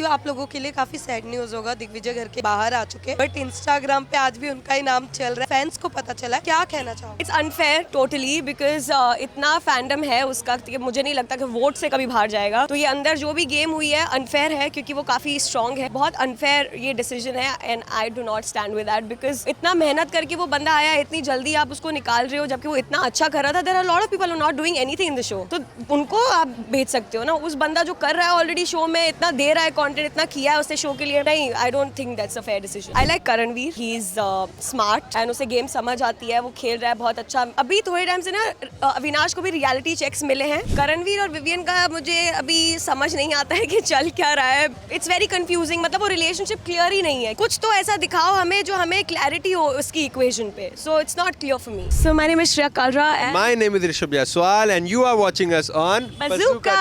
सकती हूँ आप लोगों के लिए काफी सैड न्यूज होगा, दिग्विजय घर के बाहर आ चुके हैं, बट इंस्टाग्राम पे आज भी उनका ही नाम चल रहा है, फैंस को पता चला है, क्या कहना चाहोगे? इट्स अनफेयर टोटली बिकॉज इतना फैंडम है उसका कि मुझे नहीं लगता कि वोट से कभी बाहर जाएगा। तो ये अंदर जो भी गेम हुई है अनफेयर है क्योंकि वो काफी स्ट्रांग है। बहुत अनफेयर ये डिसीजन है and I do not stand with that because इतना मेहनत करके वो बंदा आया, इतनी जल्दी आप उसको निकाल रहे हो जबकि वो इतना अच्छा कर रहा था। There are lot of people who not doing anything in the show, तो उनको आप भेज सकते हो ना। उस बंदा जो कर रहा है ऑलरेडी शो में, इतना दे रहा है कंटेंट, इतना किया है उसने शो के लिए, नहीं, I don't think that's a fair decision. I like Karanveer, he is smart and उसे गेम समझ आती है, वो खेल रहा है बहुत अच्छा। अभी थोड़े टाइम से ना अविनाश को भी रियलिटी चेक्स मिले हैं। करणवीर और विवियन का मुझे अभी समझ नहीं आता है कि चल क्या रहा है। इट्स वेरी कंफ्यूजिंग, मतलब वो रिलेशनशिप क्लियर ही नहीं है। कुछ तो ऐसा दिखाओ हमें जो हमें क्लैरिटी हो उसकी इक्वेशन पे। So it's not clear for me. So my name is Shreya Kalra and My name is Rishabh Jaiswal and you are watching us on bazooka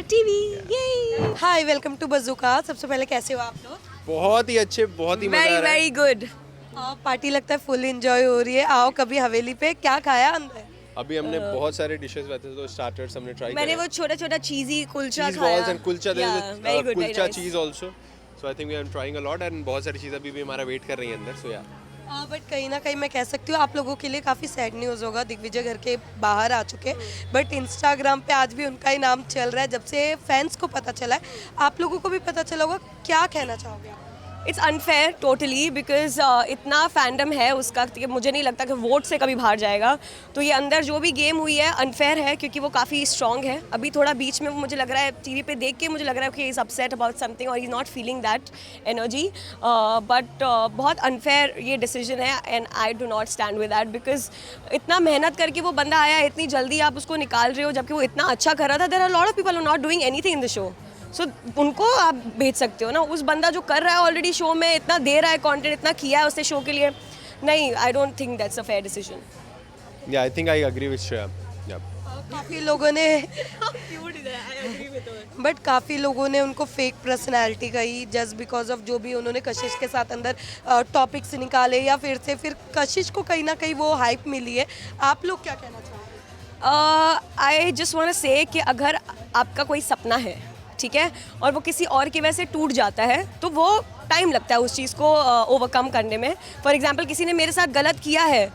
TV. ये हाय, वेलकम टू बज़ूका। सबसे पहले कैसे हो आप लोग? बहुत ही अच्छे, बहुत ही मजा वेरी आ रहा है। Very good. पार्टी लगता है फुल एंजॉय हो रही है। आओ कभी हवेली पे, क्या खाया अंदर? अभी हमने बहुत सारे डिशेस वैसे तो स्टार्टर्स हमने ट्राई मैंने वो छोटा छोटा चीजी कुलचा चीज खाया। Balls and kulcha, very good, kulcha cheese also. So I think we are trying a lot and बहुत सारी चीजें अभी भी हमारा वेट कर रही हैं अंदर। सो या बट कहीं ना कहीं मैं कह सकती हूँ आप लोगों के लिए काफ़ी सैड न्यूज़ होगा, दिग्विजय घर के बाहर आ चुके हैं, बट इंस्टाग्राम पे आज भी उनका ही नाम चल रहा है। जब से फैंस को पता चला है, आप लोगों को भी पता चला होगा, क्या कहना चाहोगे आप? इट्स अनफेयर टोटली बिकॉज इतना फैंडम है उसका कि मुझे नहीं लगता कि वोट से कभी बाहर जाएगा। तो ये अंदर जो भी गेम हुई है अनफेयर है क्योंकि वो काफ़ी स्ट्रांग है। अभी थोड़ा बीच में मुझे लग रहा है, टीवी पे देख के मुझे लग रहा है कि इज़ अपसेट अबाउट समथिंग और is not feeling that energy, but बहुत अनफेयर ये डिसीजन है and I do not stand with that because इतना मेहनत करके वो बंदा आया, इतनी जल्दी आप उसको निकाल रहे हो जबकि वो इतना अच्छा कर रहा था। There are lot of people who not doing anything in the show, so उनको आप भेज सकते हो ना। उस बंदा जो कर रहा है ऑलरेडी शो में, इतना दे रहा है कंटेंट, इतना किया है उसने शो के लिए, नहीं, I don't think that's a fair decision. Yeah I think I agree with Shreya. Yeah काफ़ी लोगों ने बट काफ़ी लोगों ने उनको फेक पर्सनैलिटी कही जस्ट बिकॉज ऑफ जो भी उन्होंने कशिश के साथ अंदर टॉपिक्स निकाले, या फिर कशिश को कहीं ना कहीं वो हाइप मिली है। आप लोग क्या कहना चाहोगे? आई जस्ट वांट टू से कि अगर आपका कोई सपना है, ठीक है, और वो किसी और की वजह से टूट जाता है तो वो टाइम लगता है उस चीज़ को ओवरकम करने में। फॉर एग्जाम्पल किसी ने मेरे साथ गलत किया है,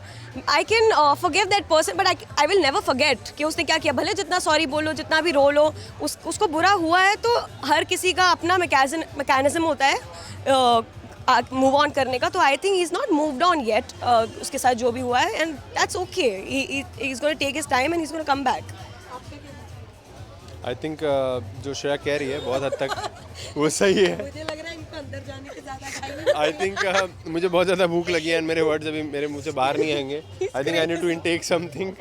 I can forgive that person but I will never forget कि उसने क्या किया। भले जितना सॉरी बोलो, जितना भी रो लो, उसको बुरा हुआ है तो हर किसी का अपना मैकेनिज्म होता है मूव ऑन करने का। तो I think he is not moved on yet उसके साथ जो भी हुआ है and that's okay. He is gonna take his time and he is gonna come back. I think जो श्रेया कह रही है बहुत हद तक वो सही है। मुझे लग रहा है इनको अंदर जाने के ज़्यादा टाइम आई थिंक मुझे बहुत ज़्यादा भूख लगी है एंड मेरे वर्ड्स अभी मेरे मुंह से बाहर नहीं आएंगे। I think I need to intake something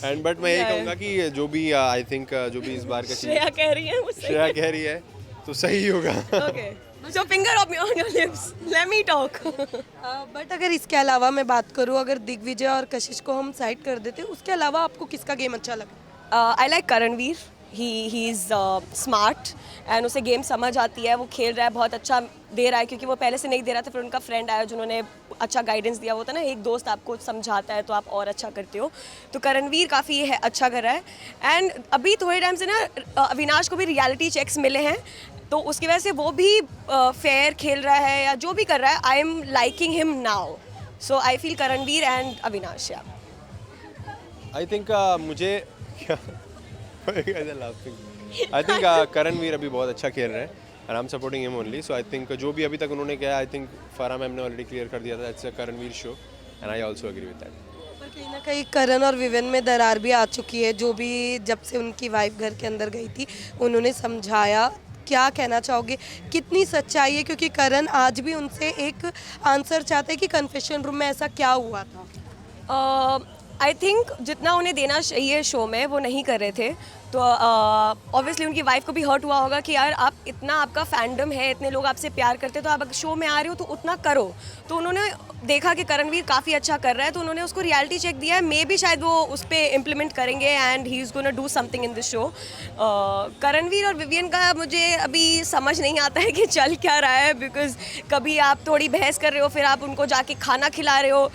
and but मैं यही कहूँगा कि जो भी आई थिंक जो भी इस बार का श्रेया कह रही है, वो सही श्रेया कह रही है तो सही होगा। Okay. So finger on your lips. Let me talk. But अगर इसके अलावा मैं बात करूँ, अगर दिग्विजय और कशिश को हम साइड कर देते, उसके अलावा आपको किसका गेम अच्छा लगा? I like Karanveer. He is smart and उसे गेम समझ आती है, वो खेल रहा है, बहुत अच्छा दे रहा है क्योंकि वो पहले से नहीं दे रहा था। फिर उनका फ्रेंड आया जिन्होंने अच्छा गाइडेंस दिया। होता है ना, एक दोस्त आपको समझाता है तो आप और अच्छा करते हो। तो करणवीर काफ़ी है अच्छा कर रहा है एंड अभी थोड़े टाइम से ना अविनाश को भी रियलिटी चेक्स मिले हैं तो उसकी वजह से वो भी फेयर खेल रहा है या जो भी कर रहा है। I am liking him now, so I feel Karanveer and Avinash. या आई थिंक मुझे आई थिंक करणवीर अभी बहुत अच्छा खेल रहे हैं and I am supporting him only. So I think जो भी अभी तक उन्होंने किया, आई थिंक फराह मैम ने ऑलरेडी क्लियर कर दिया था, it's a Karanveer show and I also agree with that. पर कहीं ना कहीं करण और विवेन में दरार भी आ चुकी है। जो भी जब से उनकी वाइफ घर के अंदर गई थी उन्होंने समझाया, क्या कहना चाहोगे, कितनी सच्चाई है? क्योंकि करण आज भी उनसे एक आंसर चाहते हैं कि कन्फेशन रूम में ऐसा क्या हुआ था। आई थिंक जितना उन्हें देना चाहिए शो में वो नहीं कर रहे थे। तो ऑब्वियसली उनकी वाइफ को भी हर्ट हुआ होगा कि यार आप इतना, आपका फैंडम है, इतने लोग आपसे प्यार करते हैं तो आप शो में आ रहे हो तो उतना करो। तो उन्होंने देखा कि करणवीर काफ़ी अच्छा कर रहा है तो उन्होंने उसको रियलिटी चेक दिया है। मे भी शायद वो उस पर इम्प्लीमेंट करेंगे and he is gonna do something in this show. Karanveer और विवियन का मुझे अभी समझ नहीं आता है कि चल क्या रहा है बिकॉज कभी आप थोड़ी बहस कर रहे हो, फिर आप उनको जाके खाना खिला रहे हो।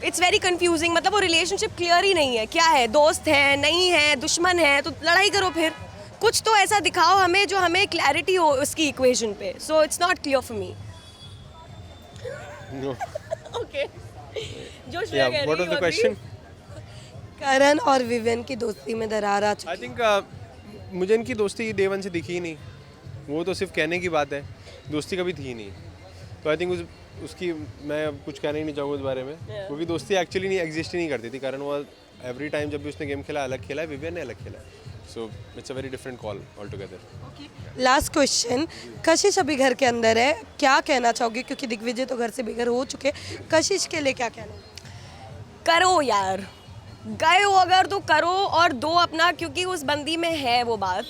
इट्स वेरी कंफ्यूजिंग, मतलब वो रिलेशनशिप क्लियर ही नहीं है, क्या है, दोस्त हैं, नहीं है, दुश्मन है, तो लड़ाई करो फिर। कुछ तो ऐसा दिखाओ हमें जो हमें क्लैरिटी हो उसकी इक्वेशन पे. So it's not clear for me. No. Okay. जो श्रेया Yeah, कह what रही was the question? करण और विवेन की दोस्ती में दरार आ चुकी आई थिंक मुझे इनकी दोस्ती डे वन से दिखी ही नहीं. वो तो सिर्फ कहने की बात है, दोस्ती कभी थी ही नहीं. तो आई थिंक उसकी मैं अब कुछ कहना ही नहीं चाहूँगा उस बारे में, क्योंकि दोस्ती एक्चुअली नहीं एग्जिस्ट ही नहीं करती थी. कारण वो एवरी टाइम जब भी उसने गेम खेला अलग खेला है, विवियन ने अलग खेला है. So it's a very different call all together. Last question, कशिश अभी घर के अंदर है, क्या कहना चाहोगे क्योंकि दिग्विजय तो घर से बेघर हो चुके, कशिश के लिए क्या कहना? करो यार, गए हो अगर तो करो और दो अपना, क्योंकि उस बंदी में है वो बात.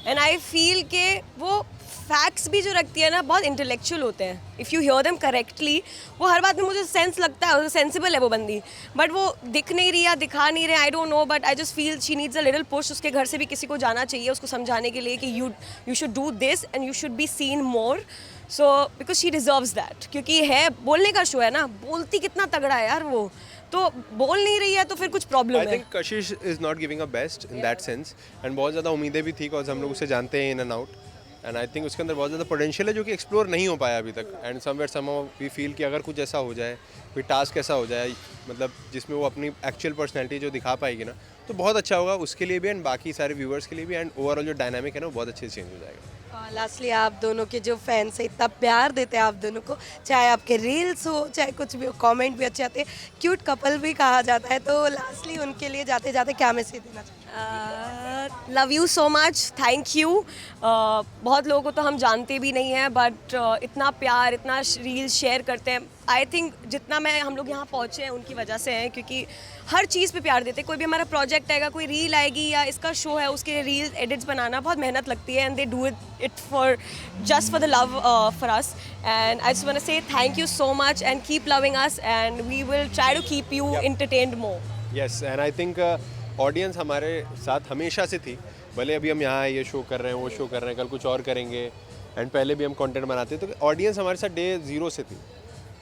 एंड आई फील के वो फैक्ट्स भी जो रखती है ना बहुत इंटेलेक्चुअल होते हैं. If you hear them correctly, वो हर बात में मुझे सेंस लगता है, सेंसिबल है वो बंदी. बट वो दिख नहीं रही या दिखा नहीं रहे, I don't know, but I just feel she needs a little push. उसके घर से भी किसी को जाना चाहिए उसको समझाने के लिए कि you should do this and you should be seen more. So because she deserves that, क्योंकि है बोलने का शो है ना, बोलती कितना तगड़ा है यार वो, तो बोल नहीं रही है तो फिर कुछ प्रॉब्लम आई है. Think Kashish is not giving a best in that sense. And बहुत ज़्यादा उम्मीदें भी थी, बिकॉज हम लोग उसे जानते हैं in and out. And I think उसके अंदर बहुत ज़्यादा पोटेंशियल है जो कि एक्सप्लोर नहीं हो पाया अभी तक. And somewhere somehow we feel कि अगर कुछ ऐसा हो जाए, कोई टास्क ऐसा हो जाए, मतलब जिसमें वो अपनी एक्चुअल पर्सनैलिटी जो दिखा पाएगी ना, तो बहुत अच्छा होगा उसके लिए भी एंड बाकी सारे व्यूअर्स के लिए भी. एंड ओवरऑल जो डायनामिक है ना वो बहुत अच्छे से चेंज हो जाएगा. लास्टली, आप दोनों के जो फैंस हैं इतना प्यार देते हैं आप दोनों को, चाहे आपके रील्स हो चाहे कुछ भी हो, कमेंट भी अच्छे आते हैं, क्यूट कपल भी कहा जाता है, तो लास्टली उनके लिए जाते जाते क्या मैसेज देना चाहिए? Love you so much, thank you. बहुत लोगों को तो हम जानते भी नहीं हैं, बट इतना प्यार, इतना रील्स शेयर करते हैं. आई थिंक जितना हम लोग यहाँ पहुँचे हैं उनकी वजह से हैं, क्योंकि हर चीज़ पे प्यार देते हैं. कोई भी हमारा प्रोजेक्ट आएगा, कोई रील आएगी या इसका शो है, उसके रील्स एडिट्स बनाना बहुत मेहनत लगती है. And they do it for just for the love for us. And I just want to say thank you so much and keep loving us and we will try to keep you entertained more. Yes, and I think audience हमारे साथ हमेशा से थी. भले अभी हम यहाँ ये शो कर रहे हैं, वो शो कर रहे हैं, कल कुछ और करेंगे, एंड पहले भी हम कंटेंट बनाते, तो ऑडियंस हमारे साथ डे ज़ीरो से थी.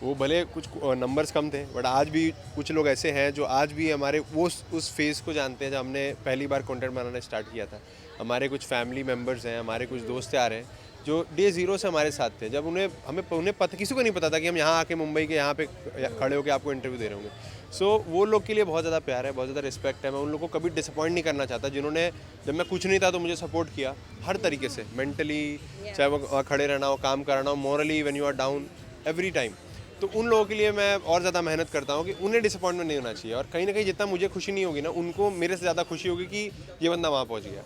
वो भले कुछ नंबर्स कम थे, बट आज भी कुछ लोग ऐसे हैं जो आज भी हमारे वो उस फेज़ को जानते हैं जब हमने पहली बार कंटेंट बनाना स्टार्ट किया था. हमारे कुछ फैमिली मेम्बर्स हैं, हमारे कुछ दोस्त आ रहे हैं जो डे ज़ीरो से हमारे साथ थे. जब उन्हें पता, किसी को नहीं पता था कि हम यहाँ आके मुंबई के यहाँ पे खड़े होकर आपको इंटरव्यू दे रहे होंगे. सो वो लोग के लिए बहुत ज़्यादा प्यार है, बहुत ज़्यादा रिस्पेक्ट है. मैं उन लोगों को कभी डिसअपॉइंट नहीं करना चाहता, जिन्होंने जब मैं कुछ नहीं था तो मुझे सपोर्ट किया हर तरीके से, मेंटली, चाहे वो खड़े रहना हो, काम कराना हो, morally when you are down, every time. तो उन लोगों के लिए मैं और ज़्यादा मेहनत करता हूँ कि उन्हें डिसअपॉइंटमेंट नहीं होना चाहिए. और कहीं ना कहीं जितना मुझे खुशी नहीं होगी ना, उनको मेरे से ज़्यादा खुशी होगी कि ये बंदा वहाँ पहुँच गया.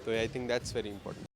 तो I think that's very important.